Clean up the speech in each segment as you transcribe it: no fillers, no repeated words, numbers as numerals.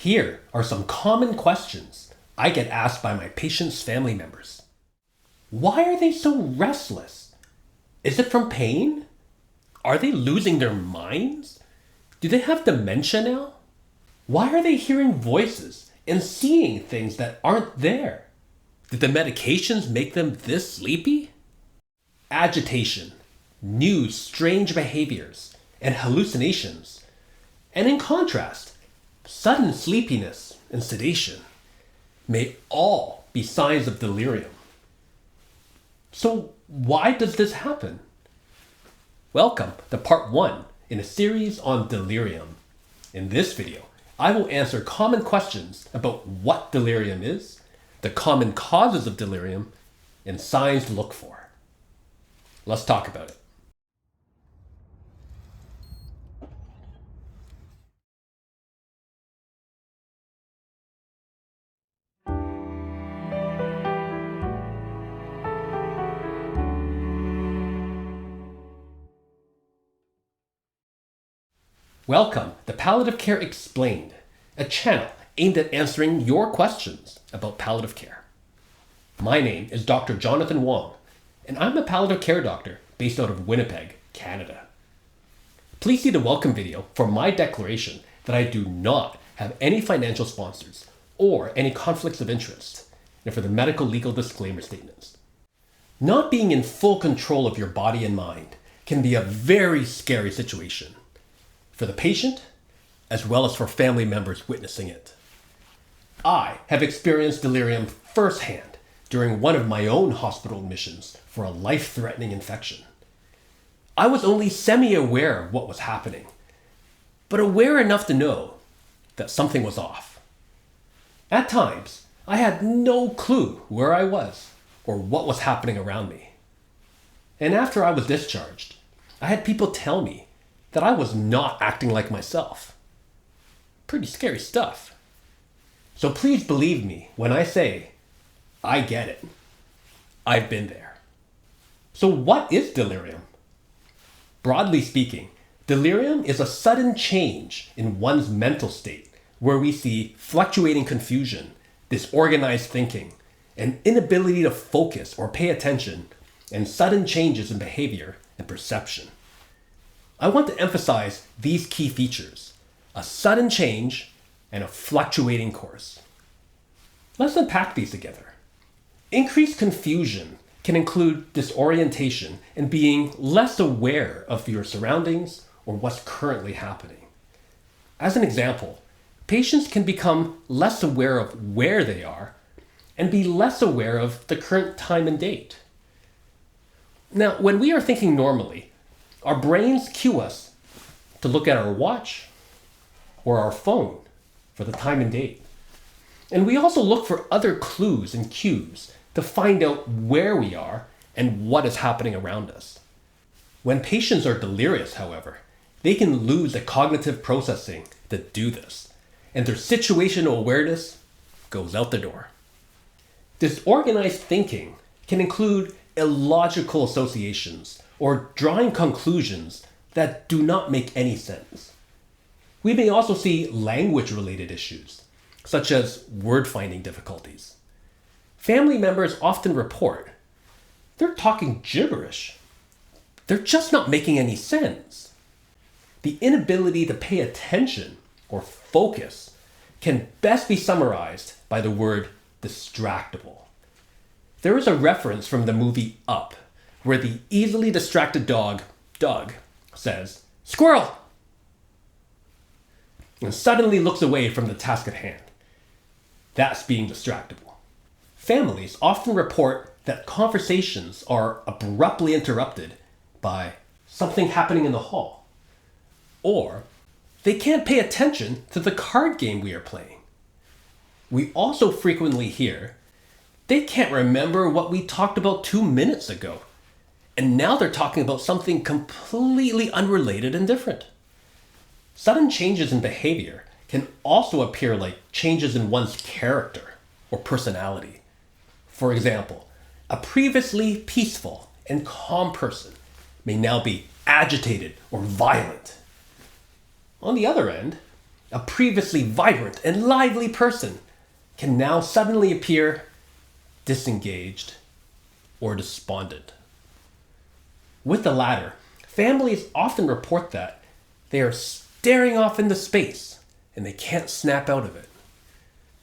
Here are some common questions I get asked by my patients' family members. Why are they so restless? Is it from pain? Are they losing their minds? Do they have dementia now? Why are they hearing voices and seeing things that aren't there? Did the medications make them this sleepy? Agitation, new strange behaviors, and hallucinations. And in contrast, sudden sleepiness and sedation may all be signs of delirium. So why does this happen? Welcome to part 1 in a series on delirium. In this video, I will answer common questions about what delirium is, the common causes of delirium, and signs to look for. Let's talk about it. Welcome to Palliative Care Explained, a channel aimed at answering your questions about palliative care. My name is Dr. Jonathan Wong, and I'm a palliative care doctor based out of Winnipeg, Canada. Please see the welcome video for my declaration that I do not have any financial sponsors or any conflicts of interest, and for the medical legal disclaimer statements. Not being in full control of your body and mind can be a very scary situation for the patient, as well as for family members witnessing it. I have experienced delirium firsthand during one of my own hospital admissions for a life-threatening infection. I was only semi-aware of what was happening, but aware enough to know that something was off. At times, I had no clue where I was or what was happening around me. And after I was discharged, I had people tell me that I was not acting like myself. Pretty scary stuff. So please believe me when I say, I get it. I've been there. So what is delirium? Broadly speaking, delirium is a sudden change in one's mental state where we see fluctuating confusion, disorganized thinking, an inability to focus or pay attention, and sudden changes in behavior and perception. I want to emphasize these key features: a sudden change and a fluctuating course. Let's unpack these together. Increased confusion can include disorientation and being less aware of your surroundings or what's currently happening. As an example, patients can become less aware of where they are and be less aware of the current time and date. Now, when we are thinking normally, our brains cue us to look at our watch or our phone for the time and date. And we also look for other clues and cues to find out where we are and what is happening around us. When patients are delirious, however, they can lose the cognitive processing to do this, and their situational awareness goes out the door. Disorganized thinking can include illogical associations or drawing conclusions that do not make any sense. We may also see language-related issues, such as word-finding difficulties. Family members often report they're talking gibberish. They're just not making any sense. The inability to pay attention or focus can best be summarized by the word distractible. There is a reference from the movie Up, where the easily distracted dog, Doug, says, "Squirrel!" and suddenly looks away from the task at hand. That's being distractible. Families often report that conversations are abruptly interrupted by something happening in the hall, or they can't pay attention to the card game we are playing. We also frequently hear they can't remember what we talked about 2 minutes ago, and now they're talking about something completely unrelated and different. Sudden changes in behavior can also appear like changes in one's character or personality. For example, a previously peaceful and calm person may now be agitated or violent. On the other end, a previously vibrant and lively person can now suddenly appear disengaged or despondent. With the latter, families often report that they are staring off into space and they can't snap out of it.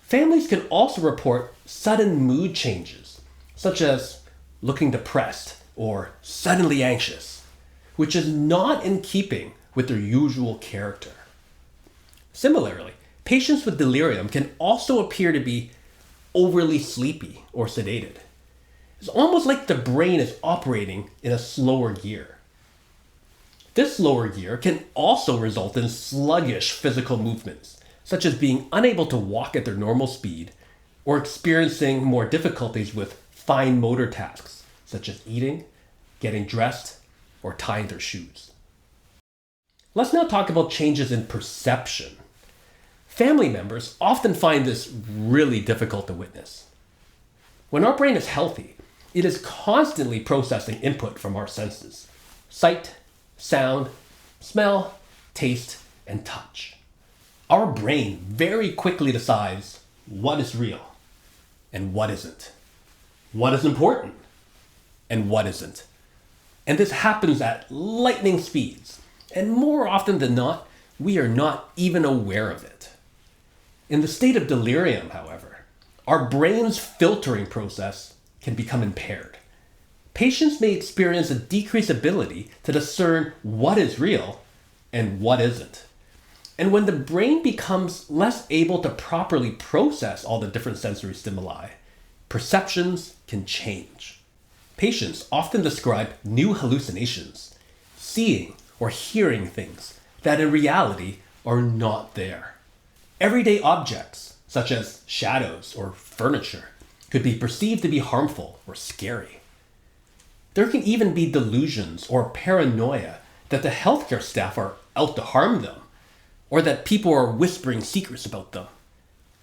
Families can also report sudden mood changes, such as looking depressed or suddenly anxious, which is not in keeping with their usual character. Similarly, patients with delirium can also appear to be overly sleepy or sedated. It's almost like the brain is operating in a slower gear. This slower gear can also result in sluggish physical movements, such as being unable to walk at their normal speed or experiencing more difficulties with fine motor tasks, such as eating, getting dressed, or tying their shoes. Let's now talk about changes in perception. Family members often find this really difficult to witness. When our brain is healthy, it is constantly processing input from our senses: sight, sound, smell, taste, and touch. Our brain very quickly decides what is real and what isn't, what is important and what isn't. And this happens at lightning speeds, and more often than not, we are not even aware of it. In the state of delirium, however, our brain's filtering process can become impaired. Patients may experience a decreased ability to discern what is real and what isn't. And when the brain becomes less able to properly process all the different sensory stimuli, perceptions can change. Patients often describe new hallucinations, seeing or hearing things that in reality are not there. Everyday objects, such as shadows or furniture, could be perceived to be harmful or scary. There can even be delusions or paranoia that the healthcare staff are out to harm them, or that people are whispering secrets about them,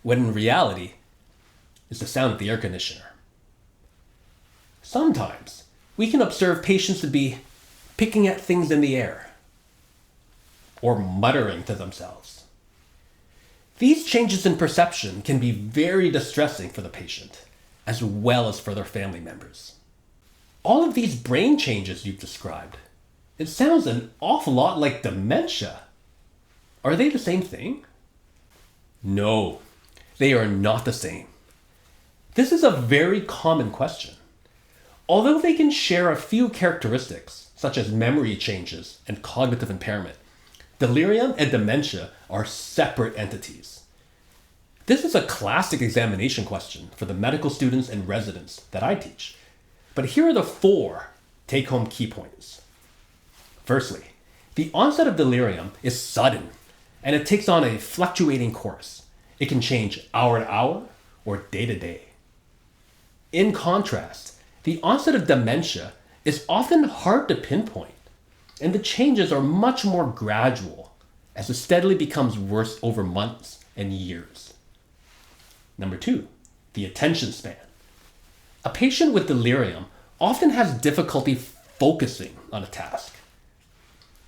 when in reality, it's the sound of the air conditioner. Sometimes, we can observe patients to be picking at things in the air, or muttering to themselves. These changes in perception can be very distressing for the patient, as well as for their family members. All of these brain changes you've described, it sounds an awful lot like dementia. Are they the same thing? No, they are not the same. This is a very common question. Although they can share a few characteristics, such as memory changes and cognitive impairment, delirium and dementia are separate entities. This is a classic examination question for the medical students and residents that I teach. But here are the 4 take-home key points. Firstly, the onset of delirium is sudden, and it takes on a fluctuating course. It can change hour to hour or day to day. In contrast, the onset of dementia is often hard to pinpoint, and the changes are much more gradual as it steadily becomes worse over months and years. Number 2, the attention span. A patient with delirium often has difficulty focusing on a task.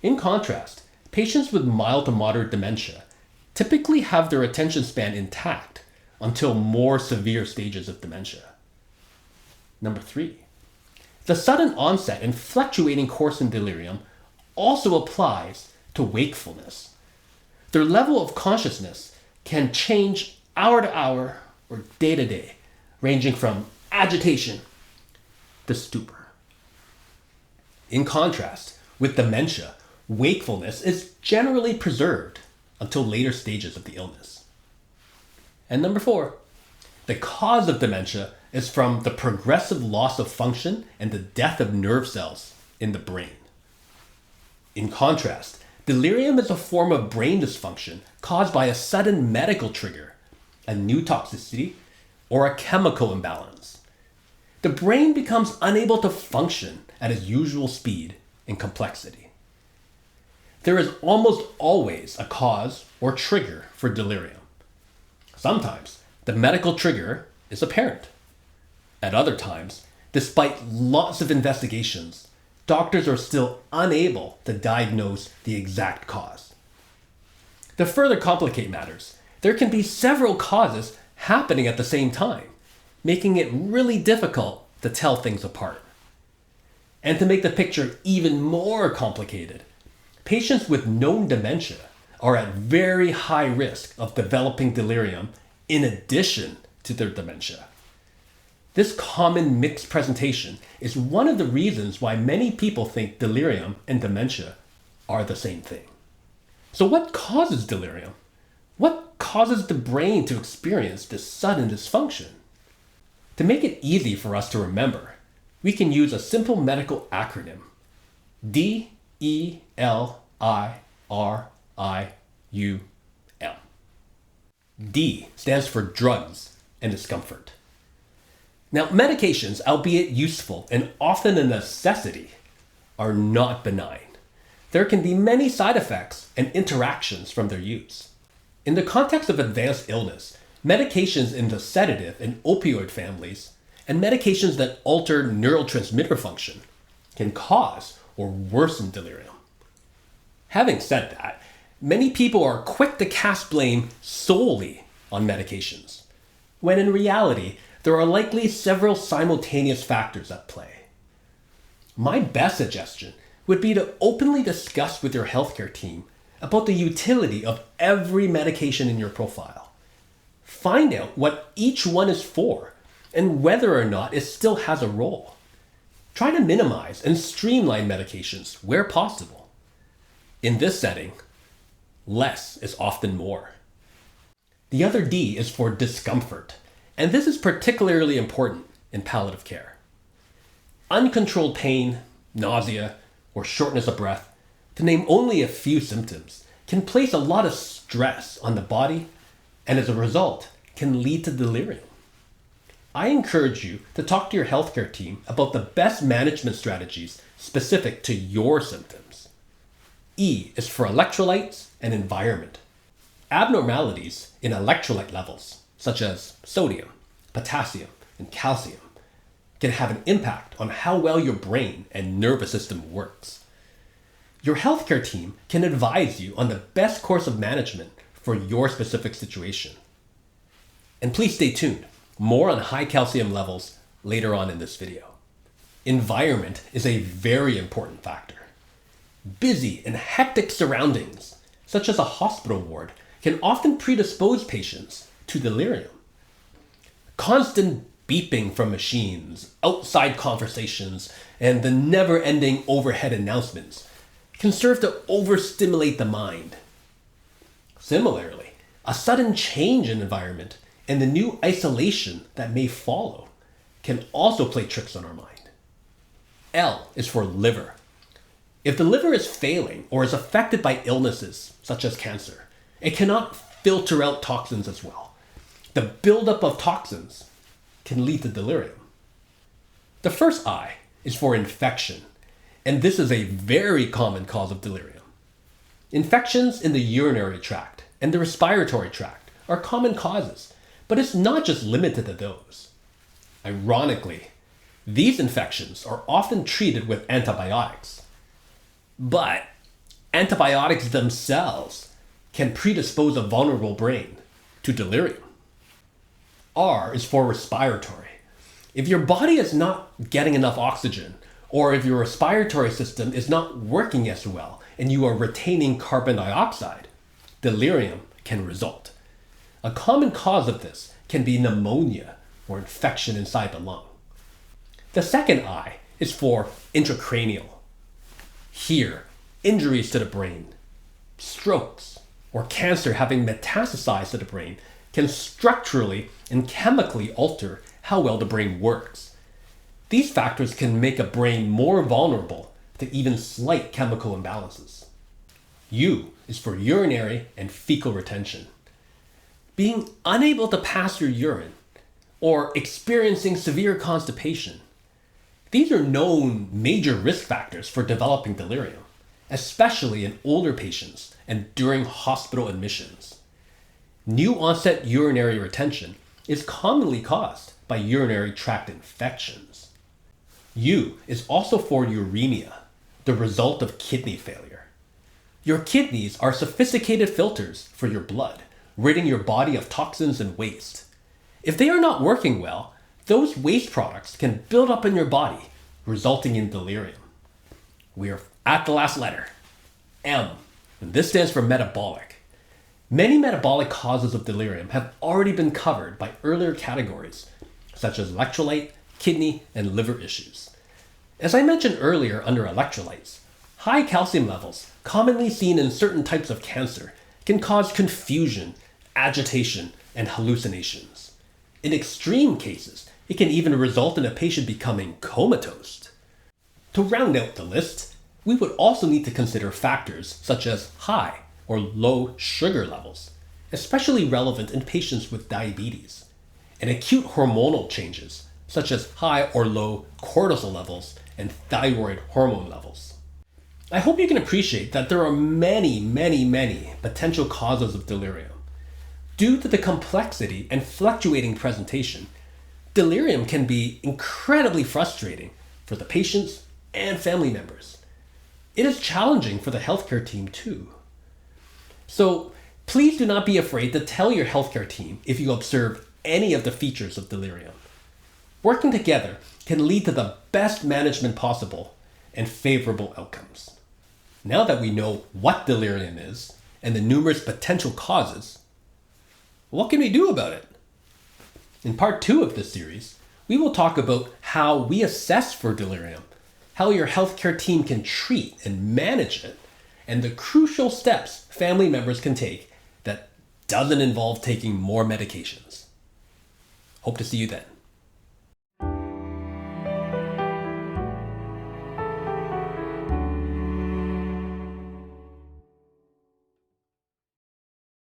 In contrast, patients with mild to moderate dementia typically have their attention span intact until more severe stages of dementia. Number 3, the sudden onset and fluctuating course in delirium also applies to wakefulness. Their level of consciousness can change hour to hour or day to day, ranging from agitation to stupor. In contrast, with dementia, wakefulness is generally preserved until later stages of the illness. And number 4, the cause of dementia is from the progressive loss of function and the death of nerve cells in the brain. In contrast, delirium is a form of brain dysfunction caused by a sudden medical trigger, a new toxicity, or a chemical imbalance. The brain becomes unable to function at its usual speed and complexity. There is almost always a cause or trigger for delirium. Sometimes the medical trigger is apparent. At other times, despite lots of investigations, doctors are still unable to diagnose the exact cause. To further complicate matters, there can be several causes happening at the same time, making it really difficult to tell things apart. And to make the picture even more complicated, patients with known dementia are at very high risk of developing delirium in addition to their dementia. This common mixed presentation is one of the reasons why many people think delirium and dementia are the same thing. So what causes delirium? What causes the brain to experience this sudden dysfunction? To make it easy for us to remember, we can use a simple medical acronym: DELIRUL. D stands for drugs and discomfort. Now, medications, albeit useful and often a necessity, are not benign. There can be many side effects and interactions from their use. In the context of advanced illness, medications in the sedative and opioid families, and medications that alter neurotransmitter function, can cause or worsen delirium. Having said that, many people are quick to cast blame solely on medications, when in reality, there are likely several simultaneous factors at play. My best suggestion would be to openly discuss with your healthcare team about the utility of every medication in your profile. Find out what each one is for and whether or not it still has a role. Try to minimize and streamline medications where possible. In this setting, less is often more. The other D is for discomfort, and this is particularly important in palliative care. Uncontrolled pain, nausea, or shortness of breath, to name only a few symptoms, can place a lot of stress on the body and as a result can lead to delirium. I encourage you to talk to your healthcare team about the best management strategies specific to your symptoms. E is for electrolytes and environment. Abnormalities in electrolyte levels, such as sodium, potassium, and calcium, can have an impact on how well your brain and nervous system works. Your healthcare team can advise you on the best course of management for your specific situation. And please stay tuned. More on high calcium levels later on in this video. Environment is a very important factor. Busy and hectic surroundings, such as a hospital ward, can often predispose patients to delirium. Constant beeping from machines, outside conversations, and the never-ending overhead announcements can serve to overstimulate the mind. Similarly, a sudden change in environment and the new isolation that may follow can also play tricks on our mind. L is for liver. If the liver is failing or is affected by illnesses such as cancer, it cannot filter out toxins as well. The buildup of toxins can lead to delirium. The first I is for infection, and this is a very common cause of delirium. Infections in the urinary tract and the respiratory tract are common causes, but it's not just limited to those. Ironically, these infections are often treated with antibiotics, but antibiotics themselves can predispose a vulnerable brain to delirium. R is for respiratory. If your body is not getting enough oxygen, or if your respiratory system is not working as well and you are retaining carbon dioxide, delirium can result. A common cause of this can be pneumonia or infection inside the lung. The second I is for intracranial. Here, injuries to the brain, strokes, or cancer having metastasized to the brain can structurally and chemically alter how well the brain works. These factors can make a brain more vulnerable to even slight chemical imbalances. U is for urinary and fecal retention. Being unable to pass your urine or experiencing severe constipation. These are known major risk factors for developing delirium, especially in older patients and during hospital admissions. New onset urinary retention is commonly caused by urinary tract infections. U is also for uremia, the result of kidney failure. Your kidneys are sophisticated filters for your blood, ridding your body of toxins and waste. If they are not working well, those waste products can build up in your body, resulting in delirium. We are at the last letter, M, and this stands for metabolic. Many metabolic causes of delirium have already been covered by earlier categories, such as electrolyte, kidney, and liver issues. As I mentioned earlier under electrolytes, high calcium levels, commonly seen in certain types of cancer, can cause confusion, agitation, and hallucinations. In extreme cases, it can even result in a patient becoming comatose. To round out the list, we would also need to consider factors such as high or low sugar levels, especially relevant in patients with diabetes, and acute hormonal changes such as high or low cortisol levels and thyroid hormone levels. I hope you can appreciate that there are many potential causes of delirium. Due to the complexity and fluctuating presentation, delirium can be incredibly frustrating for the patients and family members. It is challenging for the healthcare team too. So please do not be afraid to tell your healthcare team if you observe any of the features of delirium. Working together can lead to the best management possible and favorable outcomes. Now that we know what delirium is and the numerous potential causes, what can we do about it? In part 2 of this series, we will talk about how we assess for delirium, how your healthcare team can treat and manage it, and the crucial steps family members can take that doesn't involve taking more medications. Hope to see you then.